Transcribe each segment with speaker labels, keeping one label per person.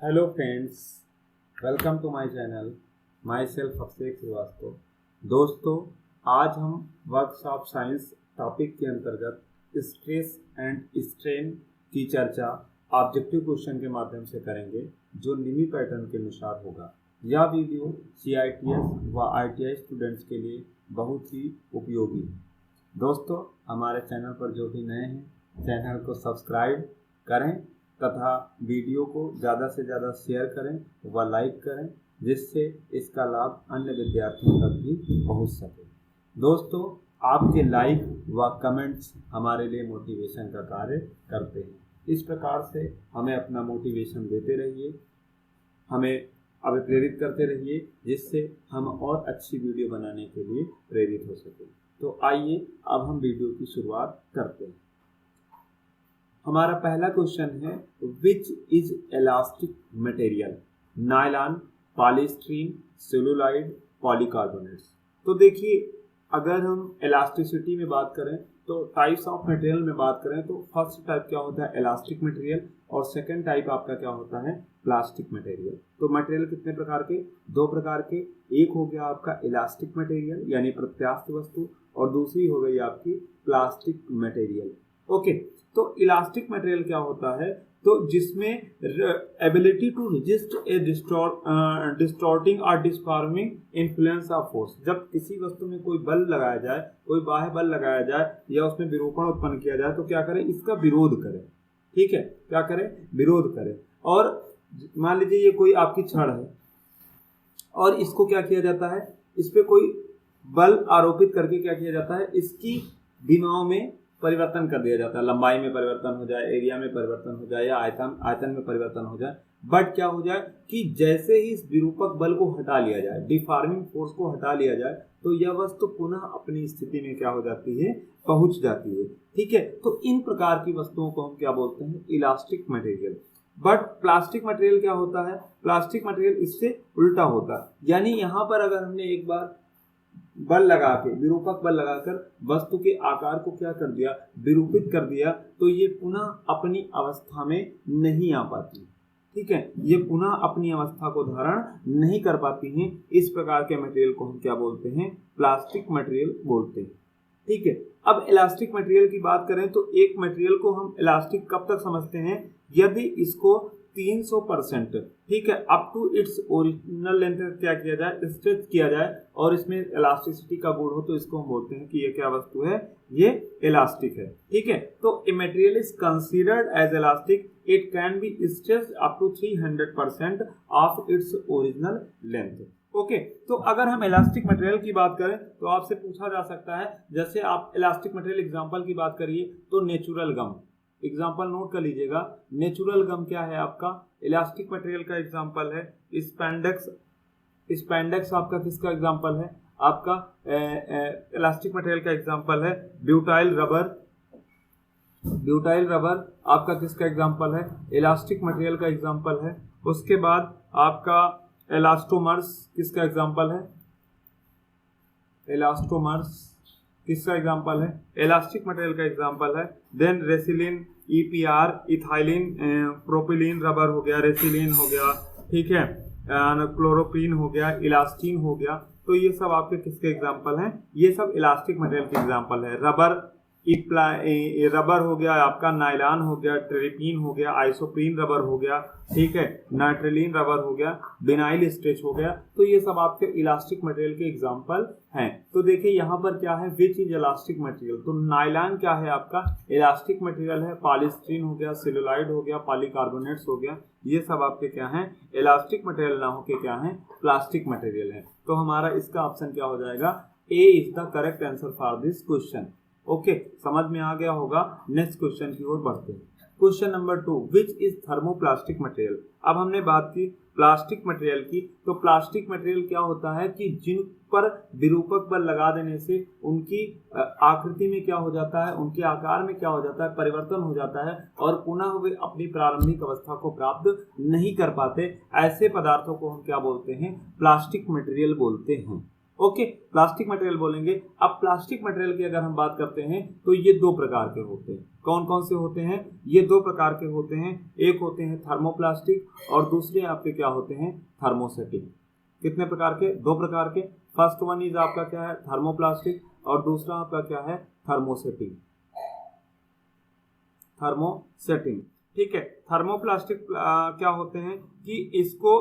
Speaker 1: Hello friends, welcome to my channel. Myself Abhishek Srivastava. दोस्तों, आज हम वर्कशॉप साइंस टॉपिक के अंतर्गत स्ट्रेस एंड स्ट्रेन की चर्चा ऑब्जेक्टिव क्वेश्चन के माध्यम से करेंगे, जो निमी पैटर्न के अनुसार होगा। यह वीडियो CITS व ITI स्टूडेंट्स के लिए बहुत ही उपयोगी है। दोस्तों, हमारे चैनल पर जो भी नए हैं, चैनल को सब्सक्राइब करें तथा वीडियो को ज़्यादा से ज़्यादा शेयर करें व लाइक करें, जिससे इसका लाभ अन्य विद्यार्थियों तक भी पहुंच सके। दोस्तों, आपके लाइक व कमेंट्स हमारे लिए मोटिवेशन का कार्य करते हैं। इस प्रकार से हमें अपना मोटिवेशन देते रहिए, हमें अभिप्रेरित करते रहिए, जिससे हम और अच्छी वीडियो बनाने के लिए प्रेरित हो सकें। तो आइए अब हम वीडियो की शुरुआत करते हैं। हमारा पहला क्वेश्चन है, which is elastic material? Nylon, polystyrene, celluloid, polycarbonates. तो देखिए, अगर हम इलास्टिसिटी में बात करें तो टाइप्स ऑफ मटेरियल में बात करें तो फर्स्ट टाइप क्या होता है? Elastic material. और सेकंड टाइप आपका क्या होता है? Plastic material. तो मटेरियल कितने प्रकार के? दो प्रकार के। एक हो गया आपका इलास्टिक मटेरियल यानी प्रत्यास्थ वस्तु, और दूसरी हो गई आपकी प्लास्टिक मटेरियल। ओके, तो इलास्टिक मटेरियल क्या होता है? तो जिसमें ability to resist a distorting और डिस्फॉर्मिंग इन्फ्लुएंस ऑफ फोर्स। जब किसी वस्तु में कोई बल लगाया जाए, कोई बाह्य बल लगाया जाए या उसमें विरूपण उत्पन्न किया जाए, तो क्या करें? इसका विरोध करें। ठीक है, क्या करें? विरोध करें। और मान लीजिए ये कोई आपकी छड़ है और इसको क्या किया जाता है? इस पे कोई बल आरोपित करके क्या किया जाता है? इसकी विमाओं में परिवर्तन कर दिया जाता है। लंबाई में परिवर्तन हो जाए, एरिया में परिवर्तन हो जाए, या आयतन में परिवर्तन हो जाए। बट क्या हो जाए कि जैसे ही इस विरूपक बल को हटा लिया जाए, डिफॉर्मिंग फोर्स को हटा लिया जाए, तो यह वस्तु पुनः अपनी स्थिति में क्या हो जाती है? पहुंच जाती है। ठीक है, तो इन प्रकार की वस्तुओं को हम क्या बोलते हैं? Elastic material. But plastic material क्या होता है? प्लास्टिक मटेरियल इससे उल्टा होता है। यानी यहाँ पर अगर हमने एक बार बल लगा के, विरूपक बल लगाकर वस्तु के आकार को क्या कर दिया? विरूपित कर दिया, तो ये पुनः अपनी अवस्था में नहीं आ पाती। ठीक है, ये पुनः अपनी अवस्था को धारण नहीं कर पाती हैं। इस प्रकार के मटेरियल को हम क्या बोलते हैं? प्लास्टिक मटेरियल बोलते हैं। ठीक है, अब इलास्टिक मटेरियल की बात करें तो एक मटेरियल को हम इलास्टिक कब तक समझते हैं? यदि इसको 300%, ठीक है, up to its original length क्या किया जाए? स्ट्रेच किया जाए, और इसमें इलास्टिसिटी का गुण हो, तो इसको हम बोलते हैं कि ये क्या वस्तु है? ये इलास्टिक है। ठीक है, तो a material is considered as elastic, it can be stretched up to 300% of its original length. Okay, तो अगर हम इलास्टिक मटेरियल की बात करें तो आपसे पूछा जा सकता है, जैसे आप इलास्टिक मटेरियल एग्जांपल की बात करिए तो नेचुरल गम, एग्जाम्पल नोट कर लीजिएगा। नेचुरल गम क्या है आपका? इलास्टिक मटेरियल का एग्जाम्पल है। स्पैंडेक्स, स्पैंडेक्स आपका किसका एग्जाम्पल है? आपका इलास्टिक मटेरियल का एग्जाम्पल है। ब्यूटाइल रबर, ब्यूटाइल रबर आपका किसका एग्जाम्पल है? इलास्टिक मटेरियल का एग्जाम्पल है। उसके बाद आपका इलास्टोमर्स किसका एग्जाम्पल है? इलास्टोमर्स किसका एग्जाम्पल है? इलास्टिक मटेरियल का एग्जाम्पल है। Then resilin, EPR, ethylene, propylene rubber हो गया, रेसिलिन हो गया, ठीक है, क्लोरोप्रीन हो गया, इलास्टीन हो गया। तो ये सब आपके किसके एग्जाम्पल हैं? ये सब इलास्टिक मटेरियल के एग्जाम्पल है। रबर, रबर हो गया आपका, नायलॉन हो गया, ट्रेपिन हो गया, आइसोप्रीन रबर हो गया, ठीक है, नाइट्रिलिन रबर हो गया, विनाइल स्ट्रेच हो गया। तो ये सब आपके इलास्टिक मटेरियल के एग्जांपल हैं। तो देखिए यहाँ पर क्या है? Which is elastic material. तो नायलॉन क्या है आपका? इलास्टिक मटेरियल है। पॉलीस्टीरीन हो गया, सेलुलोइड हो गया, पॉलीकार्बोनेट्स हो गया, ये सब आपके क्या हैं? इलास्टिक मटेरियल ना होके क्या हैं? प्लास्टिक मटेरियल है। तो हमारा इसका ऑप्शन क्या हो जाएगा? A is the correct answer for this question. Okay, समझ में आ गया होगा। नेक्स्ट क्वेश्चन की ओर बढ़ते हैं। Question number 2, which is thermoplastic material. अब हमने बात की प्लास्टिक मटेरियल की, तो प्लास्टिक मटेरियल क्या होता है कि जिन पर विरूपक बल लगा देने से उनकी आकृति में क्या हो जाता है? उनके आकार में क्या हो जाता है? परिवर्तन हो जाता है, और पुनः वे अपनी प्रारंभिक अवस्था को प्राप्त नहीं कर पाते। ऐसे पदार्थों को हम क्या बोलते हैं? प्लास्टिक मटेरियल बोलते हैं। ओके, प्लास्टिक मटेरियल बोलेंगे। अब प्लास्टिक मटेरियल की अगर हम बात करते हैं तो ये दो प्रकार के होते हैं। कौन कौन से होते हैं? ये दो प्रकार के होते हैं। एक होते हैं थर्मोप्लास्टिक और दूसरे आपके क्या होते हैं? थर्मोसेटिक। कितने प्रकार के? दो प्रकार के। फर्स्ट वन इज आपका क्या है? थर्मोप्लास्टिक और दूसरा आपका क्या है? थर्मोसेटिक। थर्मोसेटिंग, ठीक है। थर्मोप्लास्टिक क्या होते हैं कि इसको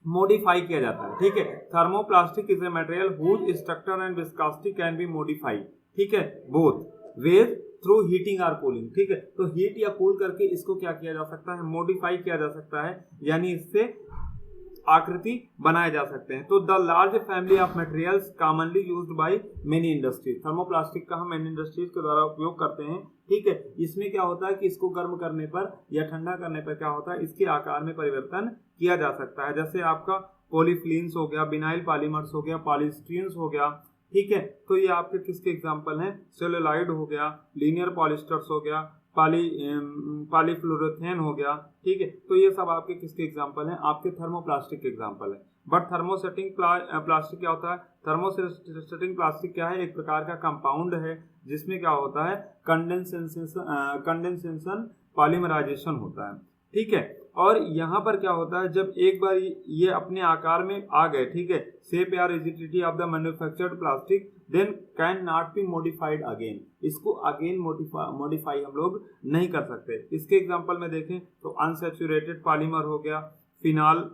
Speaker 1: मॉडिफाई किया जाता है, ठीक है। Thermoplastic is a material whose structure and viscosity can be modified, ठीक है, बोथ वेज थ्रू हीटिंग और कूलिंग, ठीक है। तो हीट या कूल करके इसको क्या किया जा सकता है? मॉडिफाई किया जा सकता है, यानी इससे आकृति बनाए जा सकते हैं। तो the large family of materials commonly used by many industries. Thermoplastic का हम मेनी इंडस्ट्रीज के द्वारा उपयोग करते हैं, ठीक है। इसमें क्या होता है कि इसको गर्म करने पर या ठंडा करने पर क्या होता है? इसके आकार में परिवर्तन किया जा सकता है। जैसे आपका पॉलीफिलीन्स हो गया, विनाइल पॉलीमर्स हो गया, पॉलीस्टीरीन्स हो गया, ठीक है। तो ये आपके किसके एग्जाम्पल हैं? सेलुलॉइड हो गया, लीनियर पॉलिस्टर्स हो गया, पॉलीफ्लोरोथेन हो गया, ठीक है। तो ये सब आपके किसके एग्जाम्पल हैं? आपके थर्मोप्लास्टिक के एग्जाम्पल है। बट थर्मोसेटिंग प्लास्टिक क्या होता है? थर्मोसेटिंग प्लास्टिक क्या है? एक प्रकार का कंपाउंड है जिसमें क्या होता है? कंडेंसेशन पॉलीमराइजेशन होता है, ठीक है। और यहाँ पर क्या होता है? जब एक बार ये अपने आकार में आ गए, ठीक है, शेप या rigidity of the manufactured plastic then can not be modified again. इसको अगेन मॉडिफाई हम लोग नहीं कर सकते। इसके एग्जांपल में देखें तो अनसैचुरेटेड पॉलीमर हो गया, फिनॉल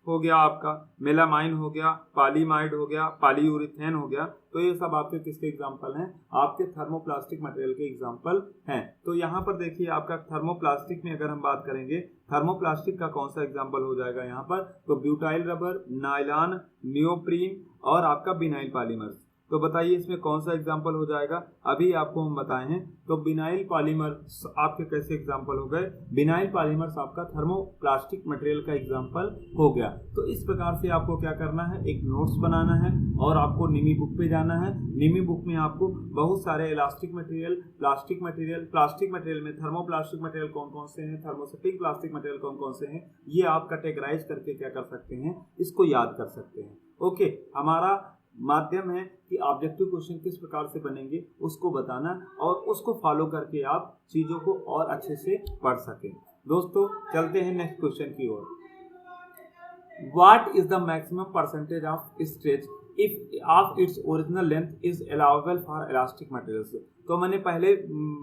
Speaker 1: हो गया, आपका मेलामाइन हो गया, पॉलीमाइड हो गया, पॉलीयूरेथेन हो गया। तो ये सब आपके किसके एग्जांपल हैं? आपके थर्मोप्लास्टिक मटेरियल के एग्जांपल हैं। तो यहाँ पर देखिए आपका थर्मोप्लास्टिक में अगर हम बात करेंगे, थर्मोप्लास्टिक का कौन सा एग्जांपल हो जाएगा यहाँ पर? तो ब्यूटाइल रबर, नायलॉन, नियोप्रीन और आपका विनाइल पॉलीमर्स। तो बताइए इसमें कौन सा एग्जाम्पल हो जाएगा? अभी आपको हम बताए हैं। तो विनाइल पॉलीमर्स आपके कैसे एग्जाम्पल हो गए? विनाइल पॉलीमर्स आपका थर्मोप्लास्टिक मटेरियल का एग्जाम्पल हो गया। तो इस प्रकार से आपको क्या करना है? एक नोट्स बनाना है और आपको निमी बुक पे जाना है। निमी बुक में आपको बहुत सारे इलास्टिक मटेरियल, प्लास्टिक मटेरियल में थर्मोप्लास्टिक मटेरियल कौन कौन से हैं, थर्मोसेटिक प्लास्टिक मटेरियल कौन कौन से हैं, ये आप कैटेगराइज करके क्या कर सकते हैं? इसको याद कर सकते हैं। ओके, हमारा माध्यम है कि ऑब्जेक्टिव क्वेश्चन किस प्रकार से बनेंगे उसको बताना और उसको फॉलो करके आप चीजों को और अच्छे से पढ़ सकें। दोस्तों चलते हैं नेक्स्ट क्वेश्चन की ओर। What is the maximum percentage of stretch if of its original length is allowable for elastic materials. तो मैंने पहले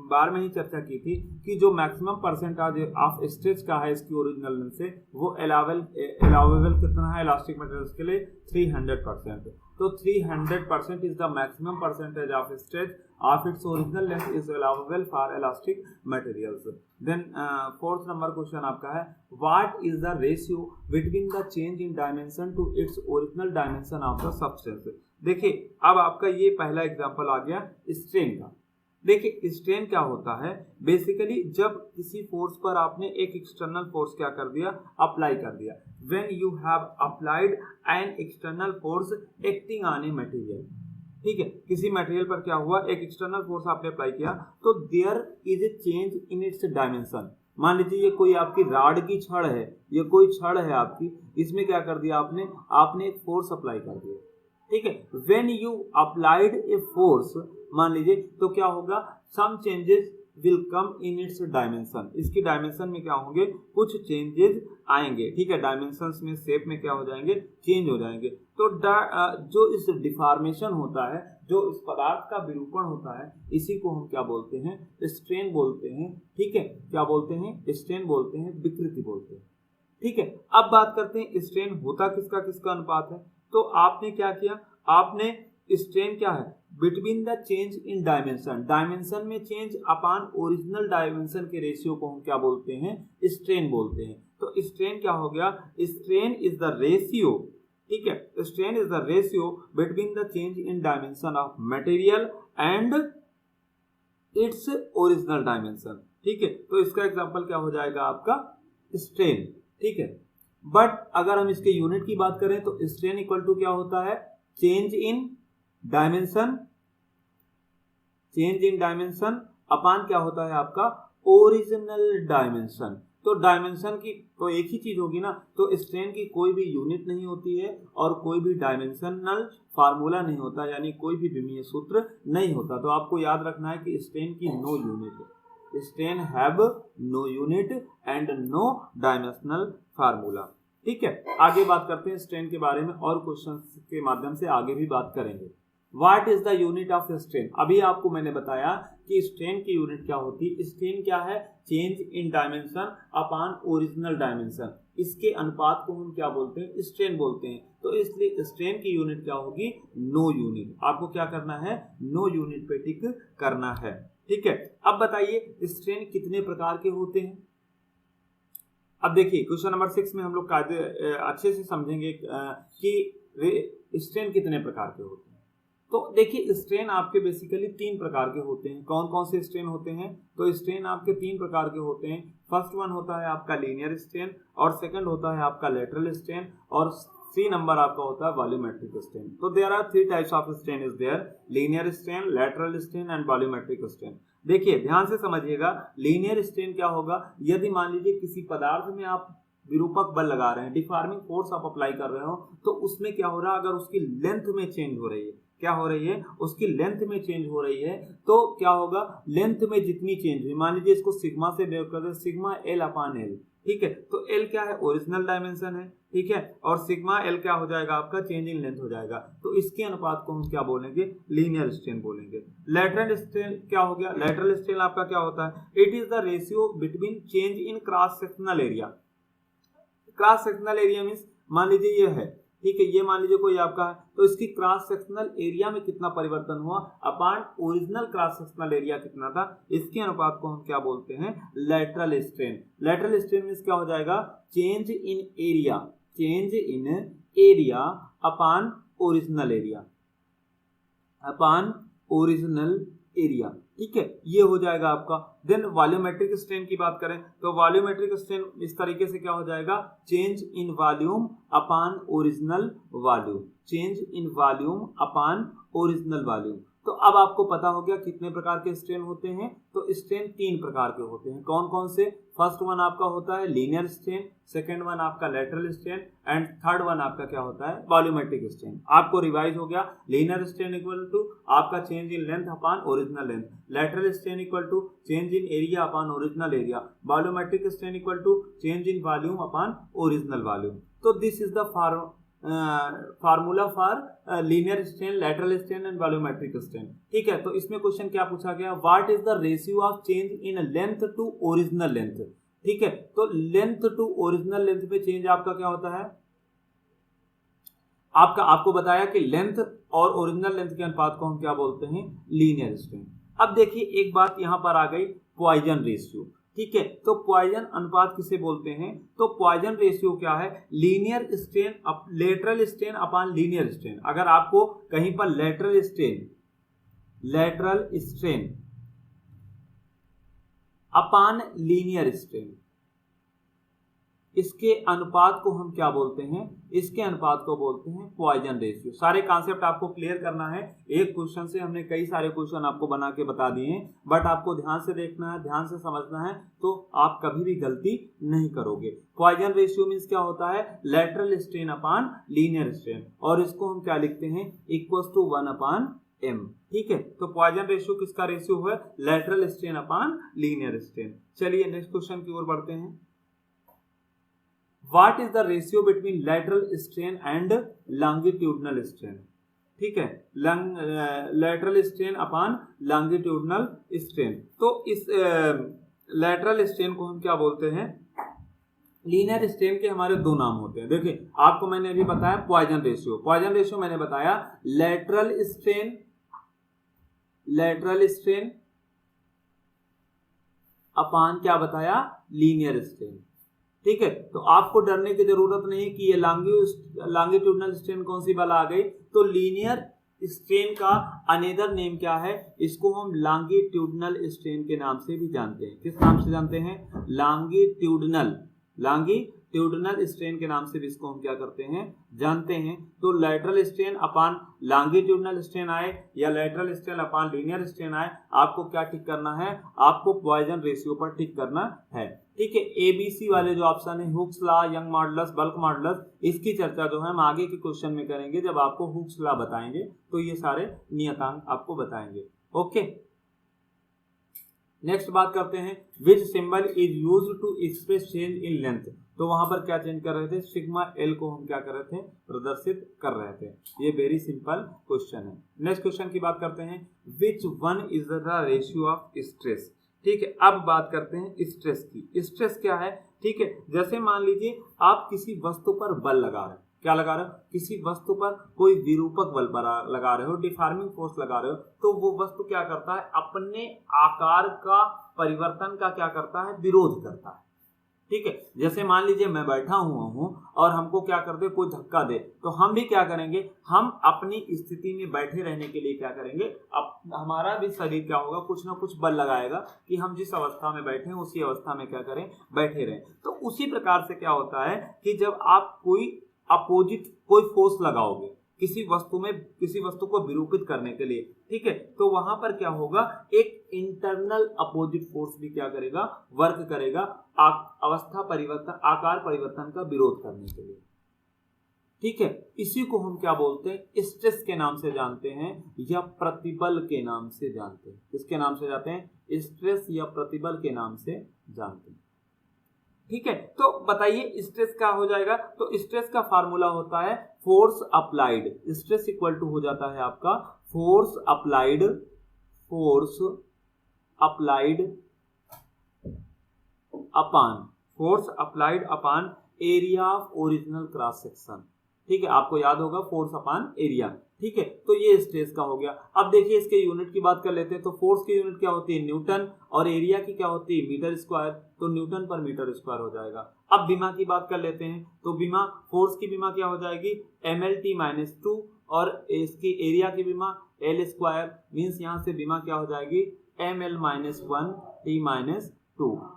Speaker 1: बार में ही चर्चा की थी कि जो मैक्सिमम परसेंटेज ऑफ स्ट्रेच का है इसकी ओरिजिनल लेंथ से, वो अलाउएबल कितना है इलास्टिक मटेरियल्स के लिए? 300%। तो 300% is the maximum percentage of stretch of its original length is allowable for elastic materials. Then fourth number question आपका है, what is the ratio between the change in dimension to its original dimension of the substance. देखिए अब आपका ये पहला example आ गया strain का। देखिए स्ट्रेन क्या होता है? बेसिकली जब किसी फोर्स पर आपने एक एक्सटर्नल फोर्स क्या कर दिया? अप्लाई कर दिया। When you have applied an external force acting on a material, ठीक है, किसी मटेरियल पर क्या हुआ? एक एक्सटर्नल फोर्स आपने अप्लाई किया, तो there is a change in its dimension. मान लीजिए ये कोई आपकी राड की छड़ है, ये कोई छड़ है आपकी, इसमें क्या कर दिया आपने एक फोर्स अप्लाई कर दिया, ठीक है। When you applied a force, मान लीजिए, तो क्या होगा? Some changes will come in its dimension. इसकी डायमेंशन में क्या होंगे? कुछ चेंजेस आएंगे, ठीक है। डायमेंशंस में, शेप में क्या हो जाएंगे? चेंज हो जाएंगे। तो जो इस डिफॉर्मेशन होता है, जो इस पदार्थ का विरूपण होता है, इसी को हम क्या बोलते हैं? स्ट्रेन बोलते हैं, ठीक है। क्या बोलते हैं? स्ट्रेन बोलते हैं, विकृति बोलते हैं, ठीक है। अब बात करते हैं स्ट्रेन होता किसका अनुपात है। तो आपने क्या किया? आपने स्ट्रेन क्या है? Between the change in dimension, dimension में चेंज अपॉन ओरिजिनल डायमेंशन के रेशियो को हम क्या बोलते हैं? स्ट्रेन बोलते हैं। तो स्ट्रेन क्या हो गया? स्ट्रेन इज द रेशियो, ठीक है, strain is the ratio between the change in dimension of material and it's original dimension, ठीक है। तो इसका एग्जांपल क्या हो जाएगा? आपका स्ट्रेन, ठीक है। बट अगर हम इसके यूनिट की बात करें तो स्ट्रेन इक्वल टू क्या होता है? चेंज इन डायमेंशन अपॉन क्या होता है? आपका ओरिजिनल डायमेंशन। तो डायमेंशन की तो एक ही चीज होगी ना, तो स्ट्रेन की कोई भी यूनिट नहीं होती है और कोई भी डायमेंशनल फार्मूला नहीं होता, यानी कोई भी विमीय सूत्र नहीं होता। तो आपको याद रखना है कि स्ट्रेन की no unit, strain have no unit and no dimensional formula. ठीक है, आगे बात करते हैं स्ट्रेन के बारे में और क्वेश्चन के माध्यम से आगे भी बात करेंगे। What is the unit of strain? अभी आपको मैंने बताया कि स्ट्रेन की यूनिट क्या होती है। स्ट्रेन क्या है? Change in dimension upon original dimension. इसके अनुपात को हम क्या बोलते हैं? स्ट्रेन बोलते हैं। तो इसलिए स्ट्रेन की यूनिट क्या होगी? No unit. आपको क्या करना है? नो यूनिट पे टिक करना है। ठीक है, अब बताइए स्ट्रेन कितने प्रकार के होते हैं। अब देखिए क्वेश्चन नंबर 6 में हम लोग अच्छे से समझेंगे कि स्ट्रेन कितने प्रकार के होते हैं। तो देखिए स्ट्रेन आपके बेसिकली 3 प्रकार के होते हैं। कौन कौन से स्ट्रेन होते हैं? तो स्ट्रेन आपके 3 प्रकार के होते हैं। फर्स्ट वन होता है आपका लीनियर स्ट्रेन, और सेकंड होता है आपका लेटरल स्ट्रेन, और 3 नंबर आपका होता है वॉल्यूमेट्रिक स्ट्रेन। तो there are 3 types of strain is there, linear strain, lateral strain and volumetric strain. देखिए ध्यान से समझिएगा, लीनियर स्ट्रेन क्या होगा? यदि मान लीजिए किसी पदार्थ में आप विरूपक बल लगा रहे हैं, डिफॉर्मिंग फोर्स आप अप्लाई कर रहे हो, तो उसमें क्या हो रहा है? अगर उसकी लेंथ में चेंज हो रही है, क्या हो रही है? उसकी लेंथ में चेंज हो रही है, तो क्या होगा? लेंथ में जितनी चेंज हुई, मान लीजिए इसको सिग्मा से डिनोट करते हैं, सिग्मा एल अपॉन एल। ठीक है, तो एल क्या है? ओरिजिनल डायमेंशन है। ठीक है, और सिग्मा एल क्या हो जाएगा? आपका चेंज इन लेंथ हो जाएगा। तो इसके अनुपात को हम क्या बोलेंगे? लीनियर स्ट्रेन बोलेंगे। लेटरल स्ट्रेन क्या हो गया? लेटरल स्ट्रेन आपका क्या होता है? It is the ratio between change in cross sectional area. Cross sectional area means मान लीजिए ये है, ठीक है, ये मान लीजिए कोई आपका है, तो इसकी क्रॉस सेक्शनल एरिया में कितना परिवर्तन हुआ upon original cross sectional area कितना था, इसके अनुपात को हम क्या बोलते हैं? Lateral strain. Lateral strain means क्या हो जाएगा? Change in area, change in area upon original area, upon original area. ठीक है, ये हो जाएगा आपका। देन वॉल्यूमेट्रिक स्ट्रेन की बात करें तो वॉल्यूमेट्रिक स्ट्रेन इस तरीके से क्या हो जाएगा? Change in volume upon original volume, change in volume upon original volume. तो अब आपको पता हो गया कितने प्रकार के स्ट्रेन होते हैं। तो स्ट्रेन 3 प्रकार के होते हैं। कौन कौन से? फर्स्ट वन आपका होता है लीनियर स्ट्रेन, सेकंड वन आपका lateral strain and third one आपका क्या होता है? Volumetric strain. आपको रिवाइज हो गया, लीनियर स्ट्रेन इक्वल टू आपका change in length upon original length, lateral strain equal to change in area upon original area, volumetric strain equal to change in volume upon original volume. तो this is the formula for linear strain, lateral strain and volumetric strain. ठीक है, तो इसमें question क्या पूछा गया? What is the ratio of change in length to original length. ठीक है, तो लेंथ टू ओरिजिनल लेंथ पे चेंज आपका क्या होता है? आपको बताया कि लेंथ और ओरिजिनल लेंथ के अनुपात को हम क्या बोलते हैं? Linear strain. अब देखिए एक बात यहां पर आ गई, पॉइजन रेशियो। ठीक है, तो पॉइजन अनुपात किसे बोलते हैं? तो पॉइजन रेशियो क्या है? Linear strain lateral strain upon linear strain. अगर आपको कहीं पर lateral strain upon linear strain, इसके अनुपात को हम क्या बोलते हैं? इसके अनुपात को बोलते हैं पॉइजन रेशियो। सारे कॉन्सेप्ट आपको क्लियर करना है। एक क्वेश्चन से हमने कई सारे क्वेश्चन आपको बना के बता दिए हैं, बट आपको ध्यान से देखना है, ध्यान से समझना है, तो आप कभी भी गलती नहीं करोगे। पॉइजन रेशियो मीन्स क्या होता है? Lateral strain upon linear strain, और इसको हम क्या लिखते हैं? Equal to 1 upon m। ठीक है, तो पॉइजन रेशियो किसका रेशियो है? Lateral strain upon linear strain. चलिए नेक्स्ट क्वेश्चन की ओर बढ़ते हैं। What is the ratio between lateral strain and longitudinal strain? ठीक है, lateral strain upon longitudinal strain। तो इस lateral strain को हम क्या बोलते हैं? लीनियर स्ट्रेन के हमारे 2 नाम होते हैं। देखिए आपको मैंने अभी बताया पॉइजन रेशियो। पॉइजन रेशियो मैंने बताया लेटरल स्ट्रेन अपॉन क्या बताया? Linear strain. ठीक है, तो आपको डरने की जरूरत नहीं कि ये लॉन्गिट्यूडनल स्ट्रेन कौन सी वाला आ गई। तो लीनियर स्ट्रेन का अनेदर नेम क्या है? इसको हम लॉन्गिट्यूडनल स्ट्रेन के नाम से भी जानते हैं। किस नाम से जानते हैं? लॉन्गिट्यूडनल लॉन्गिट्यूडिनल स्ट्रेन के नाम से भी इसको हम क्या करते हैं, जानते हैं। तो lateral strain upon longitudinal strain आए या lateral strain upon linear strain आए, आपको क्या ठीक करना है, आपको पॉइजन रेशियो पर ठीक करना है। ठीक है, ABC वाले जो ऑप्शन है, Hooke's law, young modulus, bulk modulus, इसकी चर्चा जो है हम आगे के क्वेश्चन में करेंगे जब आपको हुक्स लॉ बताएंगे, तो ये सारे नियतांक आपको बताएंगे। ओके, नेक्स्ट बात करते हैं, which symbol is used to express change in length. तो वहां पर क्या चेंज कर रहे थे, सिग्मा एल को हम क्या कर रहे थे, प्रदर्शित कर रहे थे। ये वेरी सिंपल क्वेश्चन है। नेक्स्ट क्वेश्चन की बात करते हैं, which one is the ratio of stress. ठीक है, अब बात करते हैं स्ट्रेस की। स्ट्रेस क्या है, ठीक है, जैसे मान लीजिए आप किसी वस्तु पर बल लगा रहे हैं, क्या लगा रहे हो, किसी वस्तु पर कोई विरूपक बल लगा रहे हो, डिफॉर्मिंग फोर्स लगा रहे हो, तो वो वस्तु क्या करता है, अपने आकार का परिवर्तन का क्या करता है, विरोध करता है। ठीक है, जैसे मान लीजिए मैं बैठा हुआ हूं और हमको क्या कर दे, कोई धक्का दे, तो हम भी क्या करेंगे, हम अपनी स्थिति में बैठे रहने के लिए क्या करेंगे, अब हमारा भी शरीर क्या होगा, कुछ ना कुछ बल लगाएगा कि हम जिस अवस्था में बैठे हैं उसी अवस्था में क्या करें, बैठे रहें। तो उसी प्रकार से क्या होता है कि जब आप कोई अपोजिट कोई फोर्स लगाओगे किसी वस्तु में, किसी वस्तु को विरूपित करने के लिए, ठीक है, तो वहां पर क्या होगा, एक इंटरनल अपोजिट फोर्स भी क्या करेगा, वर्क करेगा अवस्था परिवर्तन, आकार परिवर्तन का विरोध करने के लिए। ठीक है, इसी को हम क्या बोलते हैं, स्ट्रेस के नाम से जानते हैं या प्रतिबल के नाम से जानते हैं। किसके नाम से जानते हैं, स्ट्रेस या प्रतिबल के नाम से जानते हैं। ठीक है, तो बताइए स्ट्रेस क्या हो जाएगा, तो स्ट्रेस का फार्मूला होता है force applied. Stress equal to हो जाता है आपका force applied upon area of original cross section. ठीक है, आपको याद होगा फोर्स अपॉन एरिया। ठीक है, तो ये स्ट्रेस का हो गया। अब देखिए इसके यूनिट की बात कर लेते हैं, तो फोर्स की यूनिट क्या होती है, न्यूटन, और एरिया की क्या होती है, मीटर स्क्वायर, तो न्यूटन पर मीटर स्क्वायर हो जाएगा। अब बीमा की बात कर लेते हैं, तो बीमा, फोर्स की बीमा क्या हो जाएगी, mlt-2, और इसकी एरिया की बीमा एल स्क्वायर, मीन्स यहाँ से बीमा क्या हो जाएगी, ml-1t-2।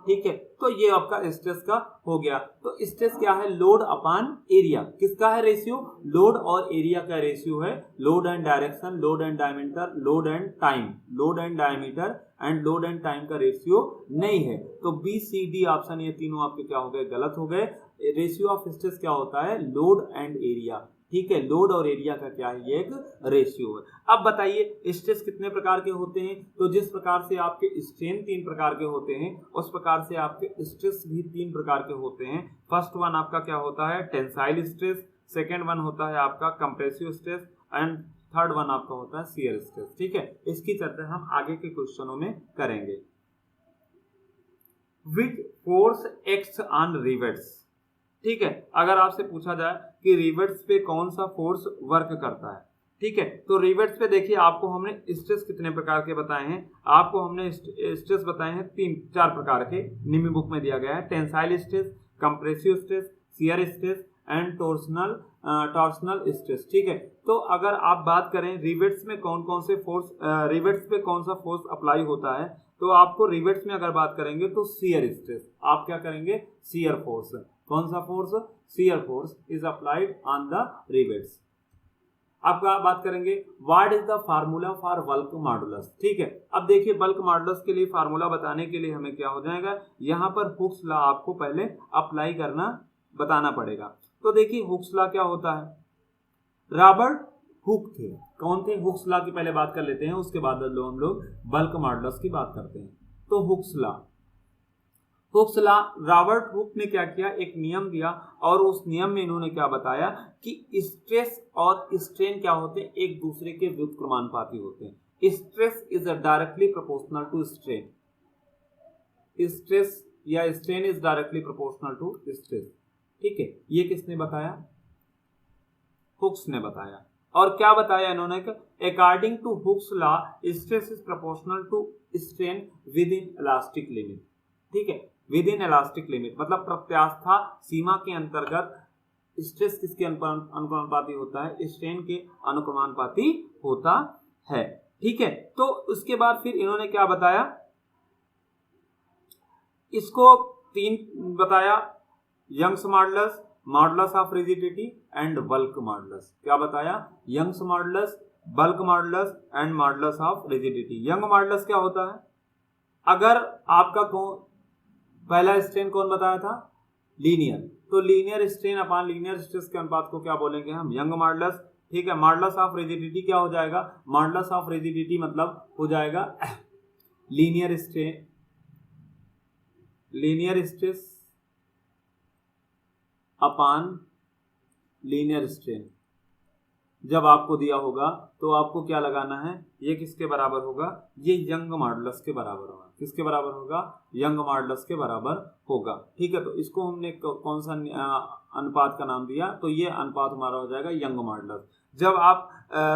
Speaker 1: ठीक है, तो ये आपका स्ट्रेस का हो गया। तो स्ट्रेस क्या है, लोड अपॉन एरिया। किसका है रेशियो, लोड और एरिया का रेशियो है। Load and direction, load and diameter, load and time, load and diameter and load and time का रेशियो नहीं है। तो बी सी डी ऑप्शन ये तीनों आपके क्या हो गए, गलत हो गए। रेशियो ऑफ स्ट्रेस क्या होता है, लोड एंड एरिया। ठीक है, लोड और एरिया का क्या है, ये एक रेशियो है। अब बताइए स्ट्रेस कितने प्रकार के होते हैं, तो जिस प्रकार से आपके स्ट्रेन 3 प्रकार के होते हैं, उस प्रकार से आपके स्ट्रेस भी 3 प्रकार के होते हैं। फर्स्ट वन आपका क्या होता है, टेंसाइल स्ट्रेस, सेकेंड वन होता है आपका compressive stress, and third one आपका होता है शियर स्ट्रेस। ठीक है, इसकी चर्चा हम आगे के क्वेश्चनों में करेंगे। Which force acts on rivets. ठीक है, अगर आपसे पूछा जाए कि रिवेट्स पे कौन सा फोर्स वर्क करता है, ठीक है, तो रिवेट्स पे देखिए आपको हमने स्ट्रेस कितने प्रकार के बताए हैं, आपको हमने स्ट्रेस बताए हैं 3-4 प्रकार के, निम्न बुक में दिया गया है, tensile stress, compressive stress, shear stress and torsional stress. ठीक है, तो अगर आप बात करें रिवेट्स में कौन कौन से फोर्स, रिवेट्स पे कौन सा फोर्स अप्लाई होता है, तो आपको रिवेट्स में अगर बात करेंगे तो शियर स्ट्रेस, आप क्या करेंगे, शियर फोर्स। कौन सा force, shear force is applied on the rivets. अब बात करेंगे what is the formula for bulk modulus. ठीक है, अब देखिए बल्क मॉडुलस के लिए फार्मूला बताने के लिए हमें क्या हो जाएगा, यहाँ पर हुक्स लॉ आपको पहले अप्लाई करना बताना पड़ेगा। तो देखिए हुक्स लॉ क्या होता है, रॉबर्ट हुक थे, कौन थे, हुक्स लॉ की पहले बात कर लेते हैं, उसके बाद हम लोग बल्क मॉडुलस की बात करते हैं। तो हुक्स लॉ, रॉबर्ट हुक ने क्या किया, एक नियम दिया, और उस नियम में इन्होंने क्या बताया कि स्ट्रेस और स्ट्रेन क्या होते हैं, एक दूसरे के व्युत्क्रमानुपाती होते हैं। Stress is directly proportional to strain, stress या strain is directly proportional to stress. ठीक है, ये किसने बताया, हुक्स ने बताया। और क्या बताया इन्होंने, according to Hooke's law stress is proportional to strain within elastic limit. ठीक है, विद इन इलास्टिक लिमिट मतलब प्रत्यास्था सीमा के अंतर्गत स्ट्रेस किसके अनुक्रमानुपाती होता है, स्ट्रेन के अनुक्रमानुपाती होता है। ठीक है, तो उसके बाद फिर इन्होंने क्या बताया, इसको 3 बताया, Young's modulus, modulus of rigidity and bulk modulus. क्या बताया? Young's modulus, bulk modulus and modulus of rigidity. Young modulus क्या होता है? अगर आपका पहला स्ट्रेन कौन बताया था? लीनियर, तो linear strain upon linear stress के अनुपात को क्या बोलेंगे हम? Young modulus. ठीक है, मॉडुलस ऑफ रिजिडिटी क्या हो जाएगा? मॉडुलस ऑफ रिजिडिटी मतलब हो जाएगा linear strain, linear stress upon linear strain. जब आपको दिया होगा तो आपको क्या लगाना है? ये किसके बराबर होगा? ये यंग मॉडुलस के बराबर होगा। किसके बराबर होगा? यंग मॉडुलस के बराबर होगा। ठीक है, तो इसको हमने कौन सा अनुपात का नाम दिया? तो ये अनुपात हमारा हो जाएगा यंग मॉडुलस। जब आप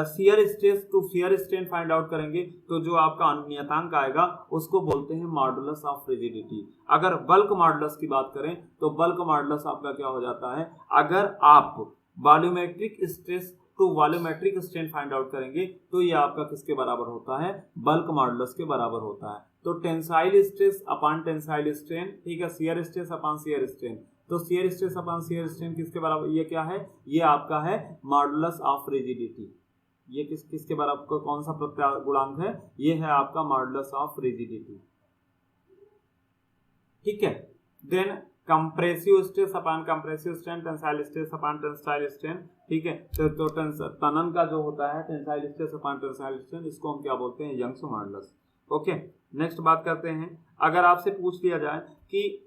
Speaker 1: shear stress to shear strain find out करेंगे तो जो आपका नियतांक आएगा उसको बोलते हैं मॉडुलस ऑफ रिजिडिटी। अगर बल्क मॉडुलस की बात करें तो बल्क मॉडुलस आपका क्या हो जाता है? अगर आप volumetric stress to volumetric strain find out करेंगे तो ये आपका किसके बराबर होता है? बल्क मॉडुलस के बराबर होता है। तो tensile stress upon tensile strain, ठीक है, shear stress upon shear strain, तो shear stress upon shear strain किसके बराबर? ये क्या है? ये आपका है मॉडुलस ऑफ रिजिडिटी। ये किसके बराबर? कौन सा प्रत्यावर्त गुणांक है? ये है आपका मॉडुलस ऑफ रिजिडिटी। ठीक है, then compressive stress upon compressive strain, tensile stress upon tensile strain. ठीक है, तो तनन का जो होता है tensile stress upon tensile strain, इसको हम क्या बोलते हैं? Young's modulus. ओके, नेक्स्ट बात करते हैं। अगर आपसे पूछ लिया जाए कि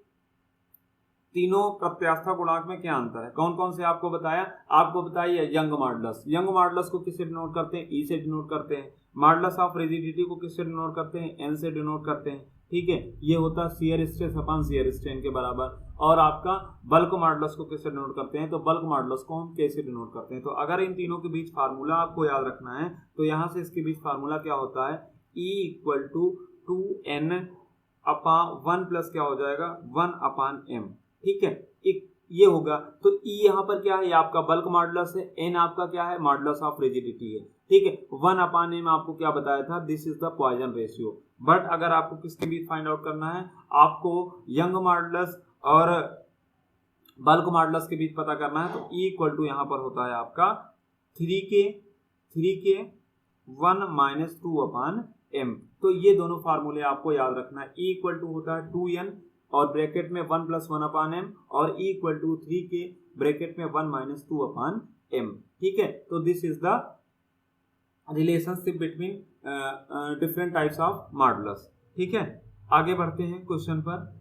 Speaker 1: तीनों प्रत्यास्था गुणांक में क्या अंतर है, कौन कौन से आपको बताया? आपको बताइए यंग मॉडुलस। यंग मॉडुलस को किससे डिनोट करते हैं? ई से डिनोट करते हैं। मॉडुलस ऑफ रिजिडिटी को किससे डिनोट करते हैं? एन से डिनोट करते हैं। ठीक है, ये होता है shear stress upon shear strain के बराबर। और आपका बल्क मॉडुलस को किससे डिनोट करते हैं? तो बल्क मॉडुलस को हम कैसे डिनोट करते हैं? तो अगर इन तीनों के बीच फार्मूला आपको याद रखना है तो यहाँ से इसके बीच फार्मूला क्या होता है? E equal to 2n upon 1 plus क्या हो जाएगा? 1 अपॉन m। ठीक है, एक ये होगा। तो E यहाँ पर क्या है? ये आपका बल्क मॉडुलस है। n आपका क्या है? मॉडुलस ऑफ रिजिडिटी है। ठीक है, 1 अपॉन m आपको क्या बताया था? This is the Poisson ratio. But अगर आपको किसके बीच फाइंड आउट करना है? आपको यंग मॉडुलस और बल्क मॉडुलस के बीच पता करना है। तो E इक्वल टू यहाँ पर होता है आपका 3k 1 माइनस 2 अपॉन m। तो ये दोनों फार्मूले आपको याद रखना है। E इक्वल टू होता है 2n और ब्रैकेट में 1 प्लस 1 अपॉन m, और E equal to 3k bracket में 1 माइनस 2 अपॉन m। ठीक है, तो this is the relationship between different types of modulus. ठीक है, आगे बढ़ते हैं क्वेश्चन पर।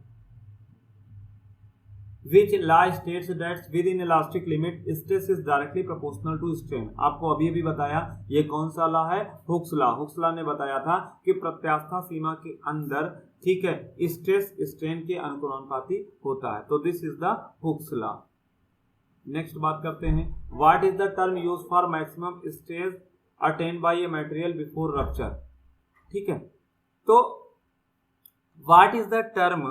Speaker 1: Which law states that within elastic limit stress is directly proportional to strain? आपको अभी बताया ये कौन सा लॉ है? Hooke's law. हुक्स लॉ ने बताया था कि प्रत्यास्था सीमा के अंदर, ठीक है, स्ट्रेस स्ट्रेन के अनुपाती होता है। तो this is the Hooke's law. Next बात करते हैं, what is the term use for maximum stress attend bye a material before rupture? ठीक है, तो what is the term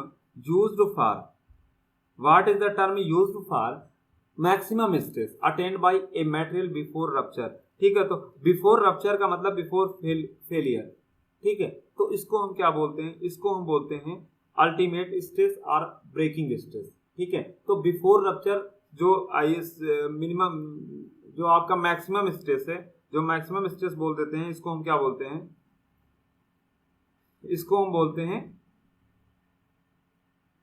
Speaker 1: used for What is the term used for maximum stress attained by a material before rupture? ठीक है, तो before rupture का मतलब before failure. ठीक है, तो इसको हम क्या बोलते हैं? इसको हम बोलते हैं अल्टीमेट स्ट्रेस और ब्रेकिंग स्ट्रेस। ठीक है, तो बिफोर रप्चर जो मिनिमम जो आपका मैक्सिमम स्ट्रेस है, जो मैक्सिमम स्ट्रेस बोल देते हैं, इसको हम क्या बोलते हैं? इसको हम बोलते हैं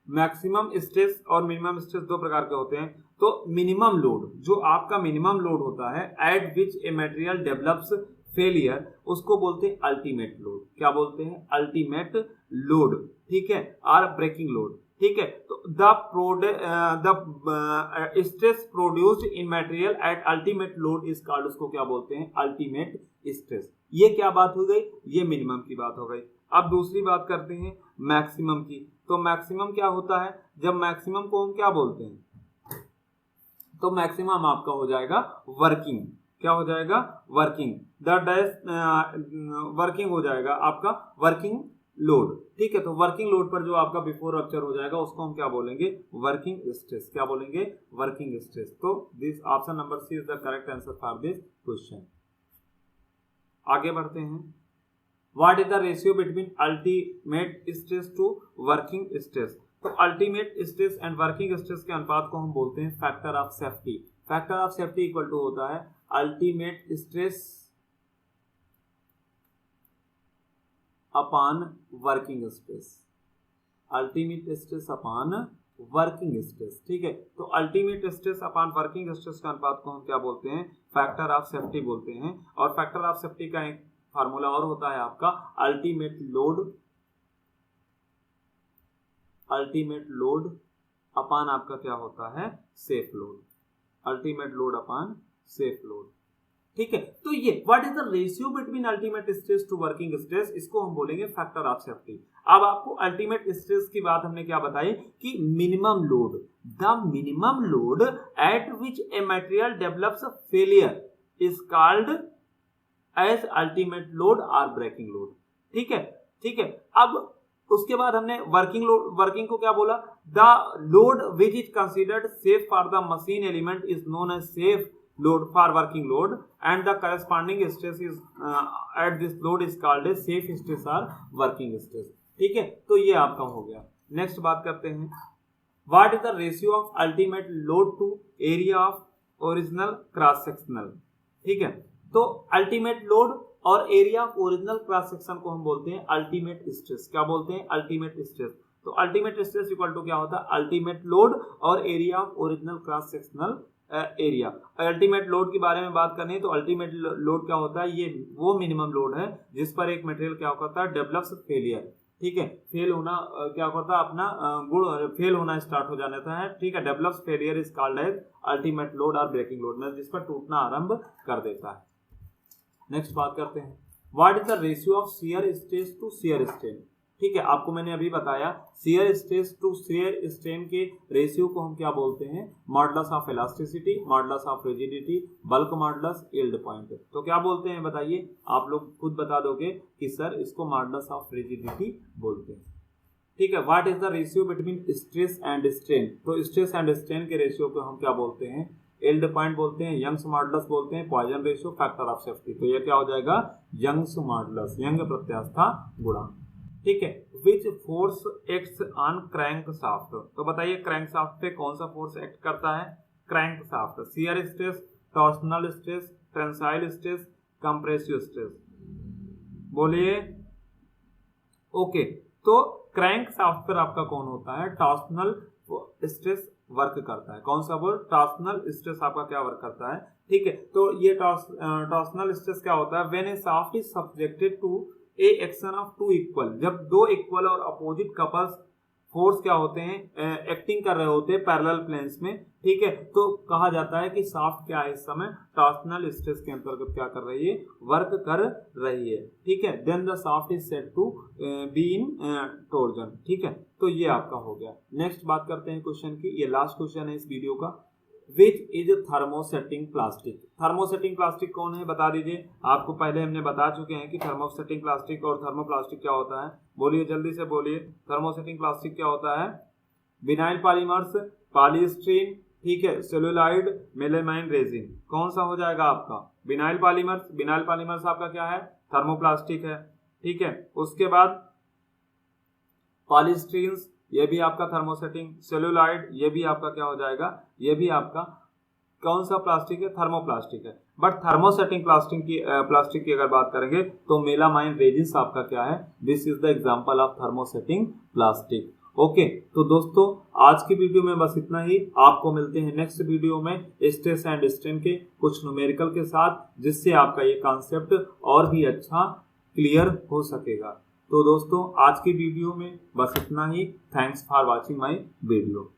Speaker 1: मैक्सिमम स्ट्रेस। और मिनिमम स्ट्रेस दो प्रकार के होते हैं। तो मिनिमम लोड, जो आपका मिनिमम लोड होता है eight which a material develops failure, उसको बोलते हैं अल्टीमेट लोड। क्या बोलते हैं? Ultimate load. ठीक है, और ब्रेकिंग लोड। ठीक है, तो the stress produced in material at ultimate load is called, उसको क्या बोलते हैं? Ultimate stress. ये क्या बात हो गई? ये मिनिमम की बात हो गई। अब दूसरी बात करते हैं मैक्सिमम की। तो मैक्सिमम क्या होता है? जब मैक्सिमम को हम क्या बोलते हैं? तो मैक्सिमम आपका हो जाएगा वर्किंग। क्या हो जाएगा? वर्किंग। वर्किंग हो जाएगा आपका वर्किंग लोड। ठीक है, तो वर्किंग लोड पर जो आपका बिफोर रप्चर हो जाएगा उसको हम क्या बोलेंगे? Working stress. क्या बोलेंगे? Working stress. तो this option number C is the correct answer for this question. आगे बढ़ते हैं, what is the ratio between ultimate stress to working stress? तो ultimate stress and working stress के अनुपात को हम बोलते हैं factor of safety. Factor of safety equal to होता है ultimate stress upon working stress, ultimate stress upon working stress. ठीक है, तो ultimate stress upon working stress के अनुपात को हम क्या बोलते हैं, फैक्टर ऑफ सेफ्टी बोलते हैं। और फैक्टर ऑफ सेफ्टी का एक फार्मूला और होता है आपका अल्टीमेट लोड अपॉन आपका क्या होता है, safe load, ultimate load upon safe load. ठीक है, तो ये what is the ratio between ultimate stress to working stress, इसको हम बोलेंगे फैक्टर ऑफ सेफ्टी। अब आपको अल्टीमेट स्ट्रेस की बात हमने क्या बताई कि minimum load, the minimum load at which a material develops failure is called as ultimate load और ब्रेकिंग लोड। ठीक है, ठीक है। अब उसके बाद हमने वर्किंग को क्या बोला, the load which is considered safe for the machine element is known as safe load for working load and the corresponding stress is at this load is called as safe stress or working stress। ठीक है, तो ये आपका हो गया। Next बात करते हैं, what is the ratio of ultimate load to area of original cross sectional. ठीक है, तो अल्टीमेट लोड और area of original cross section को हम बोलते हैं अल्टीमेट स्ट्रेस। क्या बोलते हैं, अल्टीमेट स्ट्रेस। तो अल्टीमेट स्ट्रेस इक्वल टू क्या होता है, अल्टीमेट लोड और area of original cross sectional area. Ultimate load के बारे में बात करनी है तो अल्टीमेट लोड क्या होता है, ये वो मिनिमम लोड है जिस पर एक मटेरियल क्या होता है, डेवलप्स फेलियर। ठीक है, फेल होना क्या होता है, अपना गुण फेल होना स्टार्ट हो जाता है। ठीक है, develops failure is called as ultimate load और ब्रेकिंग लोड, मतलब जिस पर टूटना आरंभ कर देता है। नेक्स्ट बात करते हैं, what is the ratio of shear stress to shear strain. ठीक है, आपको मैंने अभी बताया shear stress to shear strain के रेशियो को हम क्या बोलते हैं, modulus of elasticity, modulus of rigidity, bulk modulus, yield point. तो क्या बोलते हैं बताइए, आप लोग खुद बता दोगे कि सर इसको मॉडुलस ऑफ रिजिडिटी बोलते हैं। ठीक है, what is the ratio between stress and strain. तो स्ट्रेस एंड स्ट्रेन के रेशियो को हम क्या बोलते हैं, यील्ड पॉइंट बोलते हैं, यंग्स मॉडुलस बोलते हैं, Poisson ratio, factor of safety. तो ये क्या हो जाएगा, यंग्स मॉडुलस, यंग प्रत्यास्था गुणांक। ठीक है, which force acts on crank shaft. तो बताइए क्रैंक शाफ्ट पे कौन सा फोर्स एक्ट करता है, crank shaft, shear stress, torsional stress, tensile stress, compressive stress, बोलिए। ओके, तो क्रैंक शाफ्ट पर आपका कौन होता है, टॉर्सनल स्ट्रेस वर्क करता है। कौन सा बोल, टॉर्सनल स्ट्रेस आपका क्या वर्क करता है। ठीक है, तो ये टॉर्सनल स्ट्रेस क्या होता है, when a shaft is subjected to a action of two equal, जब दो इक्वल और अपोजिट कपल्स फोर्स क्या होते हैं, एक्टिंग कर रहे होते हैं पैरेलल प्लेन्स में। ठीक है, तो कहा जाता है कि शाफ्ट क्या है इस समय टॉर्सनल स्ट्रेस के अंतर्गत क्या कर रही है, वर्क कर रही है। ठीक है, then the shaft is said to be in torsion. ठीक है, तो ये आपका हो गया। नेक्स्ट बात करते हैं क्वेश्चन की, ये लास्ट क्वेश्चन है इस वीडियो का, which is thermosetting plastic. Thermosetting plastic कौन है बता दीजिए, आपको पहले हमने बता चुके हैं कि थर्मोसेटिंग प्लास्टिक और थर्मोप्लास्टिक क्या होता है, बोलिए जल्दी से बोलिए। थर्मोसेटिंग प्लास्टिक क्या होता है, विनाइल पॉलीमर्स, पॉलीस्टीरीन, ठीक है, सेलुलाइड, मेलामाइन रेजिन। कौन सा हो जाएगा आपका, विनाइल पॉलीमर्स। विनाइल पॉलीमर्स आपका क्या है, थर्मोप्लास्टिक है। ठीक है, उसके बाद पॉलीस्टीरीन, ये भी आपका थर्मोसेटिंग, सेलुलाइड, ये भी आपका क्या हो जाएगा, ये भी आपका कौन सा प्लास्टिक है, थर्मोप्लास्टिक है। बट थर्मोसेटिंग प्लास्टिक की अगर बात करेंगे तो मेलामाइन रेजिन आपका क्या है, this is the example of thermosetting plastic. Okay, तो दोस्तों आज की वीडियो में बस इतना ही। आपको मिलते हैं नेक्स्ट वीडियो में स्ट्रेस एंड स्ट्रेन के कुछ न्यूमेरिकल के साथ, जिससे आपका ये कॉन्सेप्ट और भी अच्छा क्लियर हो सकेगा। तो दोस्तों आज की वीडियो में बस इतना ही। Thanks for watching my video.